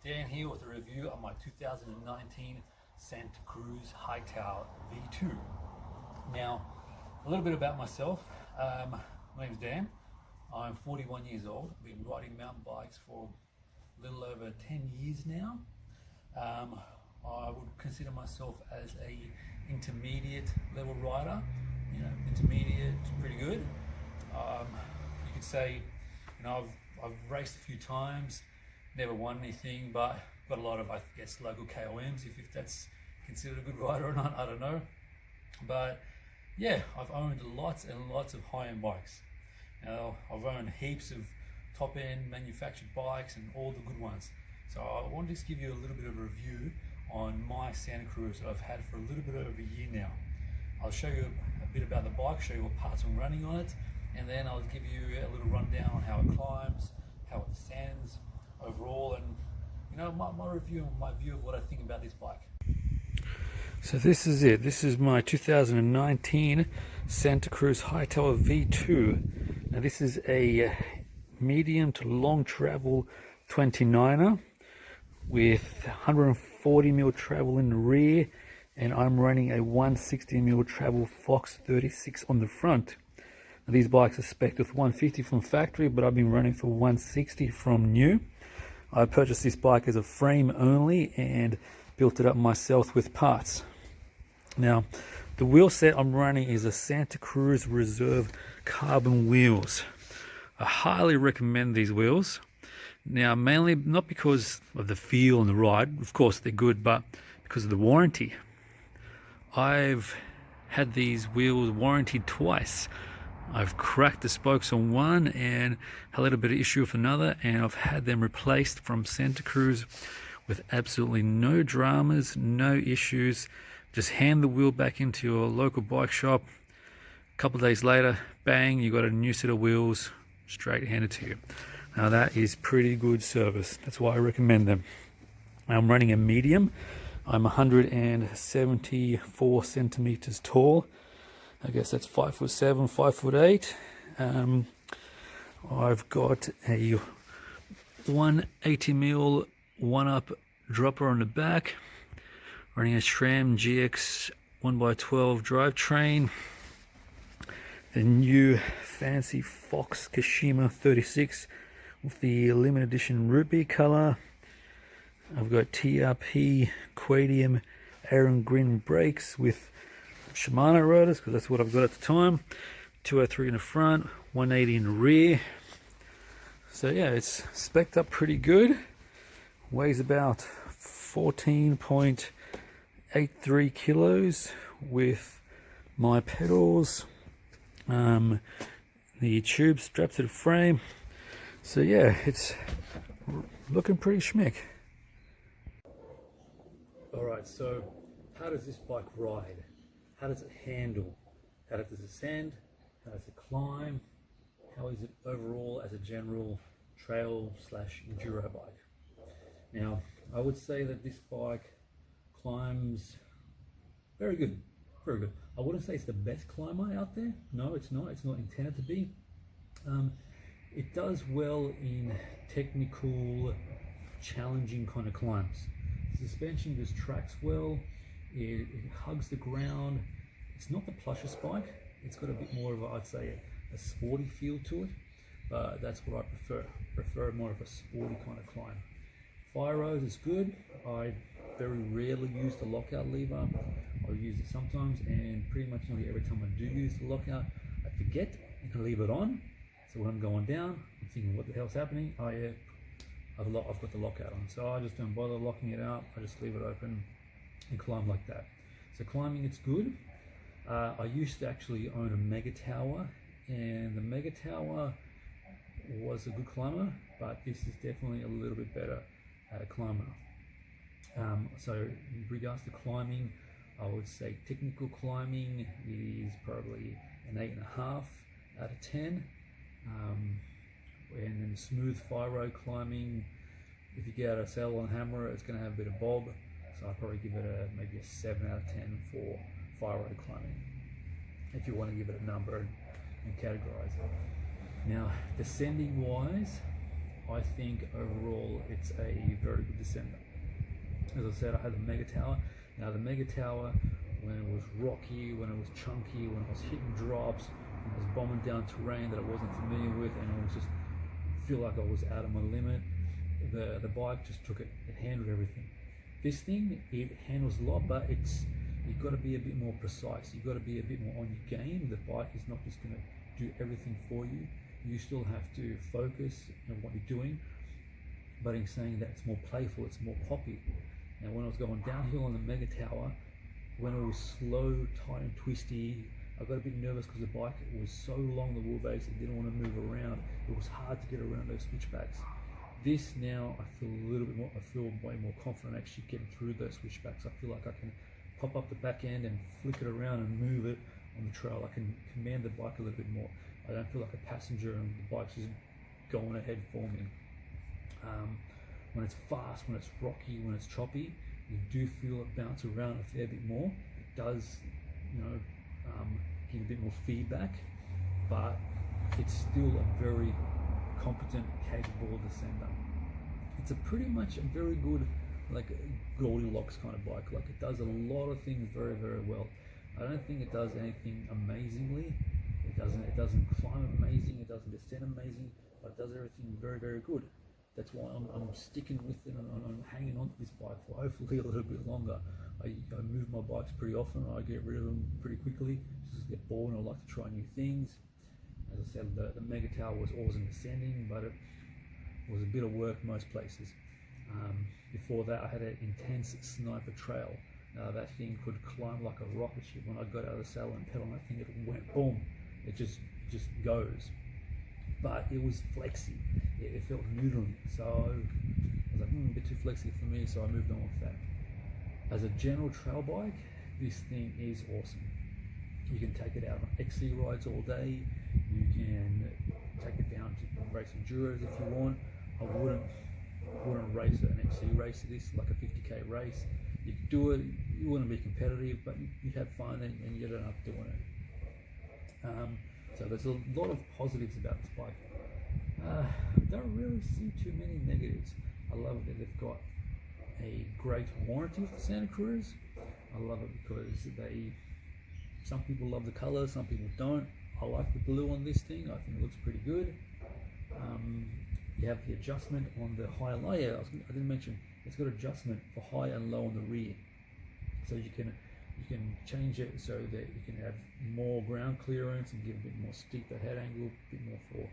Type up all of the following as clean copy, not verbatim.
Dan here with a review of my 2019 Santa Cruz Hightower V2. Now, a little bit about myself. My name's Dan. I'm 41 years old. I've been riding mountain bikes for a little over 10 years now. I would consider myself as a intermediate level rider. You know, intermediate, pretty good. You could say, you know, I've raced a few times, never won anything, but got a lot of, I guess, local KOMs, if that's considered a good rider or not, I don't know. But yeah, I've owned lots and lots of high-end bikes. Now, I've owned heaps of top-end manufactured bikes and all the good ones. So I want to just give you a little bit of a review on my Santa Cruz that I've had for a little bit over a year now. I'll show you a bit about the bike, show you what parts I'm running on it, and then I'll give you a little rundown on how it climbs, how it stands overall, and you know, my review, my view of what I think about this bike. So this is it. This is my 2019 Santa Cruz Hightower V2. Now this is a medium to long travel 29er with 140mm travel in the rear, and I'm running a 160mm travel Fox 36 on the front. Now, these bikes are spec'd with 150 from factory, but I've been running for 160 from new. I purchased this bike as a frame only and built it up myself with parts. Now, the wheel set I'm running is a Santa Cruz Reserve carbon wheels. I highly recommend these wheels. Now, mainly not because of the feel and the ride, of course they're good, but because of the warranty. I've had these wheels warranted twice. I've cracked the spokes on one and had a little bit of issue with another, and I've had them replaced from Santa Cruz with absolutely no dramas, no issues. Just hand the wheel back into your local bike shop. A couple of days later, bang, you got a new set of wheels straight handed to you. Now that is pretty good service. That's why I recommend them. I'm running a medium. I'm 174 centimeters tall. I guess that's 5'7", 5'8". I've got a 180mm one-up dropper on the back, running a SRAM GX 1x12 drivetrain, the new fancy Fox Kashima 36 with the limited edition ruby color. I've got TRP Quadium Aaron Green brakes with Shimano rotors, because that's what I've got at the time. 203 in the front, 180 in the rear. So yeah, it's spec'd up pretty good. Weighs about 14.83 kilos with my pedals. The tube strapped to the frame. So yeah, it's looking pretty schmick. Alright, so how does this bike ride? How does it handle? How does it ascend? How does it climb? How is it overall as a general trail/enduro bike? Now, I would say that this bike climbs very good, very good. I wouldn't say it's the best climber out there. No, it's not. It's not intended to be. It does well in technical, challenging kind of climbs. The suspension just tracks well. It hugs the ground. It's not the plushest bike. It's got a bit more of a, I'd say, a sporty feel to it, but that's what I prefer. I prefer more of a sporty kind of climb. Fire rose is good. I very rarely use the lockout lever. I'll use it sometimes, and pretty much nearly every time I do use the lockout, I forget and leave it on. So when I'm going down, I'm thinking, what the hell's happening? Oh yeah, I've got the lockout on. So I just don't bother locking it out. I just leave it open and climb like that. So climbing, it's good. I used to actually own a Mega Tower, and the Mega Tower was a good climber, but this is definitely a little bit better climber. So in regards to climbing, I would say technical climbing is probably an 8.5 out of 10. And then smooth fire road climbing, if you get out a saddle and hammer, it's going to have a bit of bob, so I'd probably give it maybe a 7 out of 10 for fire road climbing, if you want to give it a number and categorize it. Now, descending wise, I think overall it's a very good descender. As I said, I had the Mega Tower. Now the Mega Tower, when it was rocky, when it was chunky, when I was hitting drops, when I was bombing down terrain that I wasn't familiar with, and I was just feel like I was out of my limit, the bike just took it. It handled everything. This thing, it handles a lot, but you've got to be a bit more precise. You've got to be a bit more on your game. The bike is not just going to do everything for you. You still have to focus on what you're doing, but in saying that it's more playful, it's more poppy. Now when I was going downhill on the Mega Tower, when it was slow, tight and twisty, I got a bit nervous because the bike was so long, the wheelbase, it didn't want to move around. It was hard to get around those switchbacks. This now, I feel a little bit more, I feel way more confident actually getting through those switchbacks. I feel like I can pop up the back end and flick it around and move it on the trail. I can command the bike a little bit more. I don't feel like a passenger and the bike's just going ahead for me. When it's fast, when it's rocky, when it's choppy, you do feel it bounce around a fair bit more. It does, give a bit more feedback, but it's still a very competent, capable descender. It's a pretty much a very good, like Goldilocks kind of bike. Like it does a lot of things very, very well. I don't think it does anything amazingly. It doesn't climb amazing. It doesn't descend amazing, but it does everything very, very good. That's why I'm sticking with it. I'm hanging on to this bike for hopefully a little bit longer. I move my bikes pretty often. I get rid of them pretty quickly. Just get bored and I like to try new things. As I said, the Mega Tower was awesome descending, but it was a bit of work most places. Before that, I had an intense sniper trail. That thing could climb like a rocket ship. When I got out of the saddle and pedal on that thing, it went boom. It just goes. But it was flexy. It felt noodly. So I was like, a bit too flexy for me, so I moved on with that. As a general trail bike, this thing is awesome. You can take it out on XC rides all day. You can take it down to race enduros if you want. I wouldn't race an XC race. This is like a 50k race. You could do it. You wouldn't be competitive, but you'd have fun and you'd end up doing it. So there's a lot of positives about this bike. Don't really see too many negatives. I love that they've got a great warranty for Santa Cruz. I love it because some people love the color, some people don't. I like the blue on this thing. I think it looks pretty good. You have the adjustment on the high and low. Yeah, I didn't mention it's got adjustment for high and low on the rear, so you can change it so that you can have more ground clearance and give a bit more steeper head angle, a bit more for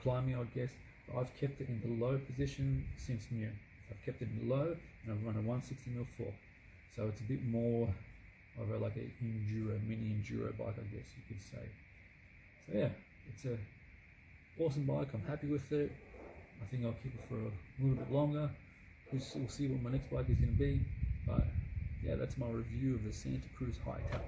climbing, I guess. But I've kept it in the low position since new. I've kept it in low and I've run a 160mm4, so it's a bit more of a mini enduro bike, I guess you could say. So yeah, it's a awesome bike. I'm happy with it. I think I'll keep it for a little bit longer. We'll see what my next bike is going to be. But yeah, that's my review of the Santa Cruz Hightower.